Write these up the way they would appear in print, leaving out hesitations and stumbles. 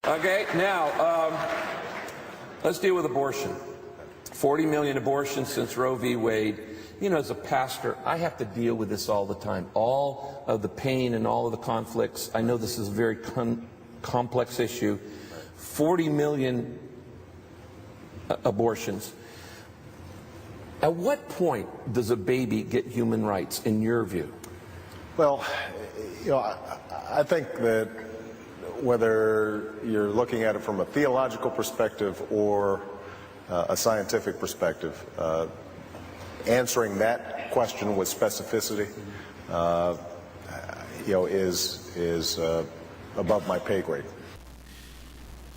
Okay, now, let's deal with abortion. 40 million abortions since Roe v. Wade. You know, as a pastor, I have to deal with this all the time. All of the pain and all of the conflicts. I know this is a very complex issue. 40 million abortions. At what point does a baby get human rights, in your view? Well, you know, I think that whether you're looking at it from a theological perspective or a scientific perspective, answering that question with specificity, you know, is above my pay grade.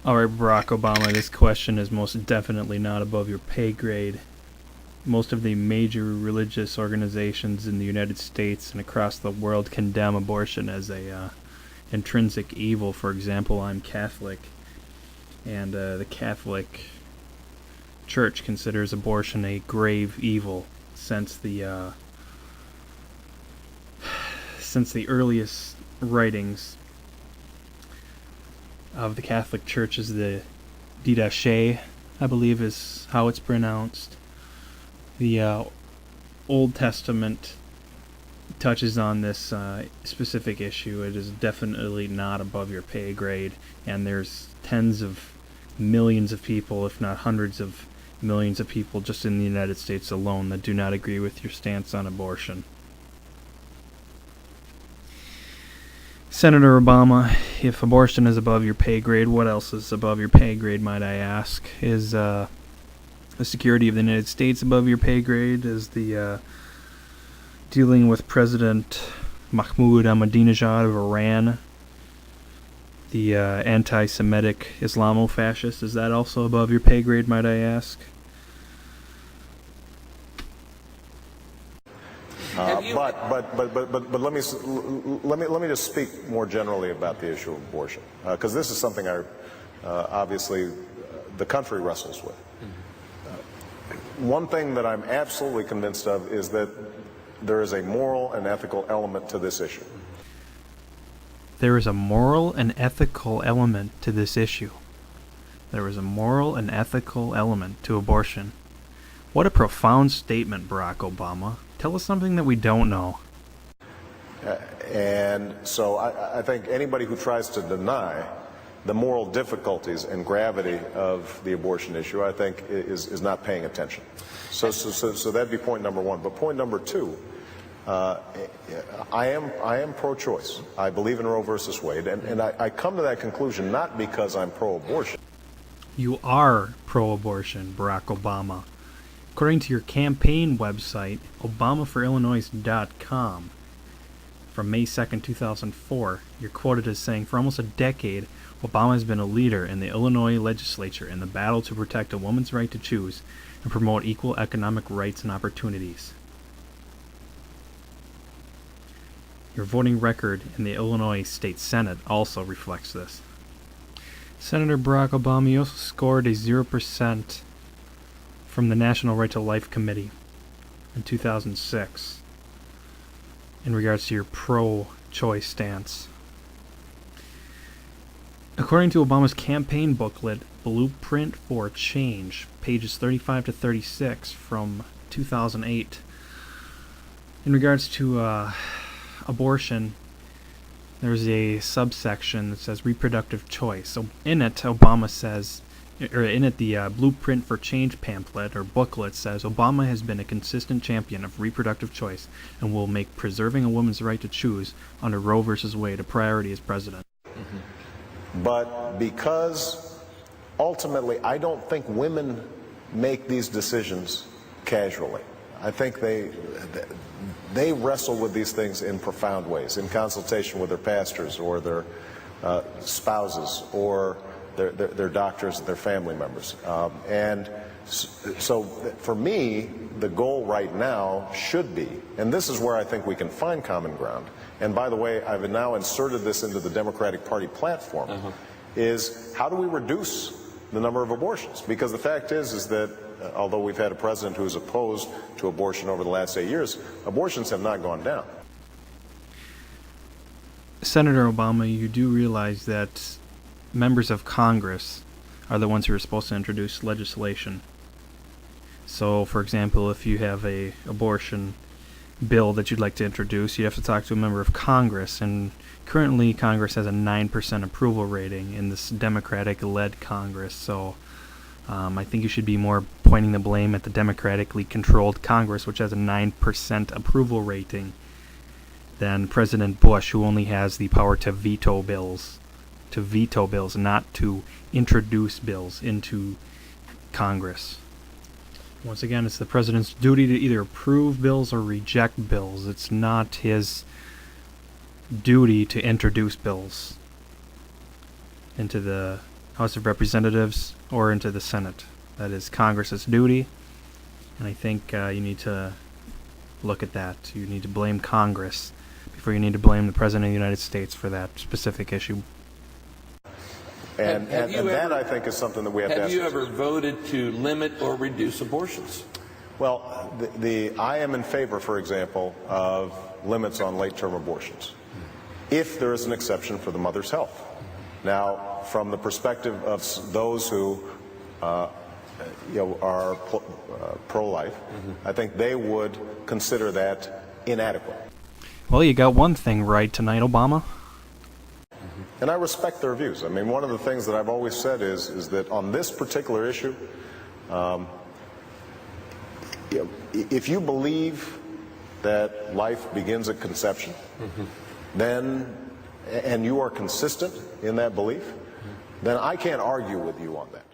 All right, Barack Obama, this question is most definitely not above your pay grade. Most of the major religious organizations in the United States and across the world condemn abortion as a intrinsic evil. For example, I'm Catholic, and the Catholic Church considers abortion a grave evil since the earliest writings of the Catholic Church is the Didache, I believe is how it's pronounced. The Old Testament touches on this specific issue. It is definitely not above your pay grade, and there's tens of millions of people, if not hundreds of millions of people just in the United States alone that do not agree with your stance on abortion. Senator Obama, if abortion is above your pay grade, what else is above your pay grade, might I ask? Is the security of the United States above your pay grade? Is the dealing with President Mahmoud Ahmadinejad of Iran, the anti-Semitic Islamo-fascist, is that also above your pay grade, might I ask? But let me just speak more generally about the issue of abortion, because this is something obviously the country wrestles with. One thing that I'm absolutely convinced of is that there is a moral and ethical element to this issue. There is a moral and ethical element to this issue. There is a moral and ethical element to abortion. What a profound statement, Barack Obama. Tell us something that we don't know. And so I think anybody who tries to deny the moral difficulties and gravity of the abortion issue, I think, is not paying attention. So that'd be point number one. But point number two, I am pro-choice. I believe in Roe versus Wade, and I come to that conclusion not because I'm pro-abortion. You are pro-abortion, Barack Obama. According to your campaign website, ObamaForIllinois.com, from May 2nd, 2004, you're quoted as saying, "For almost a decade, Obama has been a leader in the Illinois legislature in the battle to protect a woman's right to choose and promote equal economic rights and opportunities." Your voting record in the Illinois State Senate also reflects this. Senator Barack Obama, you also scored a 0% from the National Right to Life Committee in 2006 in regards to your pro-choice stance. According to Obama's campaign booklet, Blueprint for Change, pages 35 to 36 from 2008, in regards to abortion, there's a subsection that says reproductive choice. So in it, Obama says, or in it, the Blueprint for Change pamphlet or booklet says, Obama has been a consistent champion of reproductive choice and will make preserving a woman's right to choose under Roe versus Wade a priority as president. Mm-hmm. But because ultimately I don't think women make these decisions casually. I think they wrestle with these things in profound ways, in consultation with their pastors or their spouses or their doctors and their family members. And so for me, the goal right now should be, and this is where I think we can find common ground, and by the way, I've now inserted this into the Democratic Party platform, is how do we reduce the number of abortions? Because the fact is that although we've had a president who is opposed to abortion over the last 8 years, abortions have not gone down. Senator Obama, you do realize that members of Congress are the ones who are supposed to introduce legislation. So, for example, if you have a abortion bill that you'd like to introduce, you have to talk to a member of Congress, and currently Congress has a 9% approval rating in this Democratic-led Congress, so I think you should be more pointing the blame at the democratically controlled Congress, which has a 9% approval rating, than President Bush, who only has the power to veto bills, not to introduce bills into Congress. Once again, it's the president's duty to either approve bills or reject bills. It's not his duty to introduce bills into the House of Representatives or into the Senate. That is Congress's duty, and I think you need to look at that. You need to blame Congress before you need to blame the President of the United States for that specific issue. And that, I think, is something that we have to ask. Have you ever voted to limit or reduce abortions? Well, I am in favor, for example, of limits on late-term abortions, if there is an exception for the mother's health. Now, from the perspective of those who are pro-life, I think they would consider that inadequate. Well, you got one thing right tonight, Obama. And I respect their views. I mean, one of the things that I've always said is that on this particular issue, if you believe that life begins at conception, then, and you are consistent in that belief, then I can't argue with you on that.